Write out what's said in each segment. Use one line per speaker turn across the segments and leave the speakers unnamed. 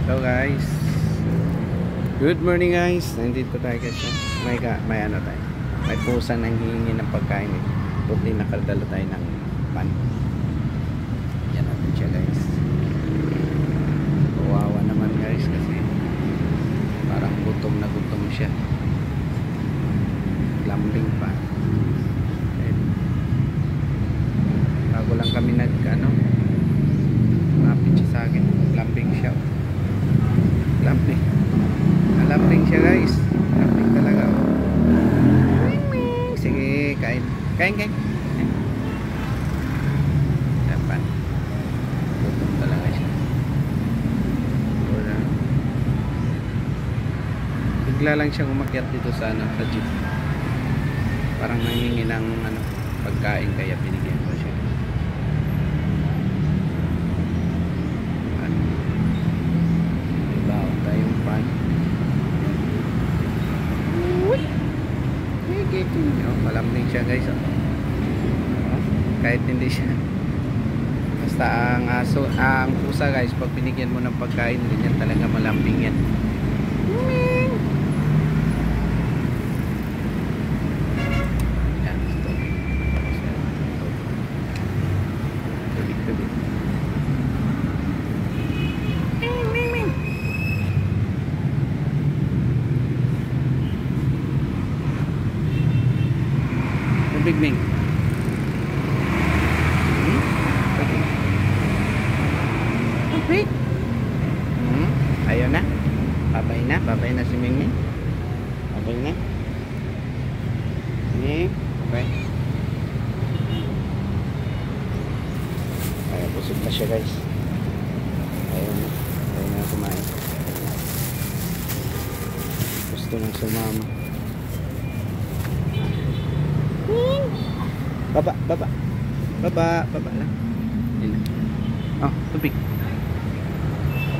Hello guys. Good morning guys. Nandito tayo guys. May ano tayo. May pusang nanghihingi ng pagkain. Buti nakadala tayo ng pan. Yan natin siya guys. Kawawa naman guys kasi parang gutom na gutom siya. Lambing pa. Bago lang kami mapit siya sa akin. Lambing siya. Lambing siya guys. Lambing talaga. Sige, kain. Kain. Dapat. Gutom talaga siya. Bigla lang siyang umakyat dito sa jeep. Parang nangingi ng pagkain kaya binigyan ko siya. Baon tayong pan. Malambing siya guys. Kahit hindi siya. Basta ang pusa guys, pag binigyan mo ng pagkain, ganyan talaga malambing yan. Big Ming. Okay. Ayaw na. Babay na si Ming Ming. Babay na. Ming. Okay. Ayaw, busog na siya guys. Ayaw na kumain. Gusto nang sumama. Baba lang. Dito. Oh, tubig.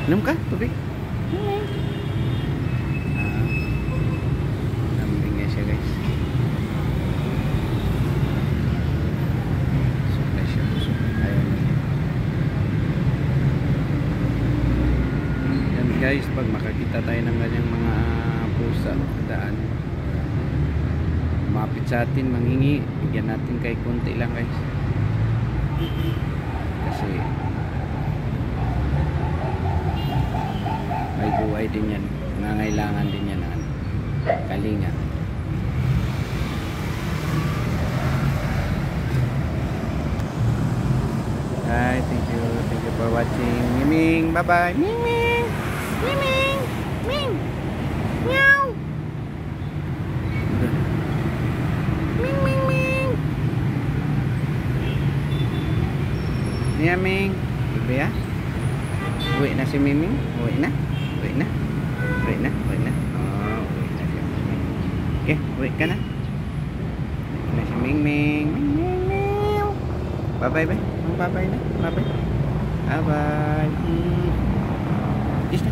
Inom ka? Tubig. Lambing nga siya guys. Sukla siya. Ayaw na. Yan guys, pag makakita tayo ng ganyang mga pusa sa daan, mapit sa atin, manghingi, bigyan natin kay konti lang guys, kasi may buhay din yan, nangangailangan din yan ng kalinga. Hi, thank you for watching. Miming, bye bye. Miming Ming meow. Ming, bebe ya. Uwi na si Miming. Uwi na. Oh, uwi na si Miming. Okay, uwi ka na. Uwi na si Miming. Bye-bye, bye. Bye-bye na. Bye-bye. Bye-bye. Just na.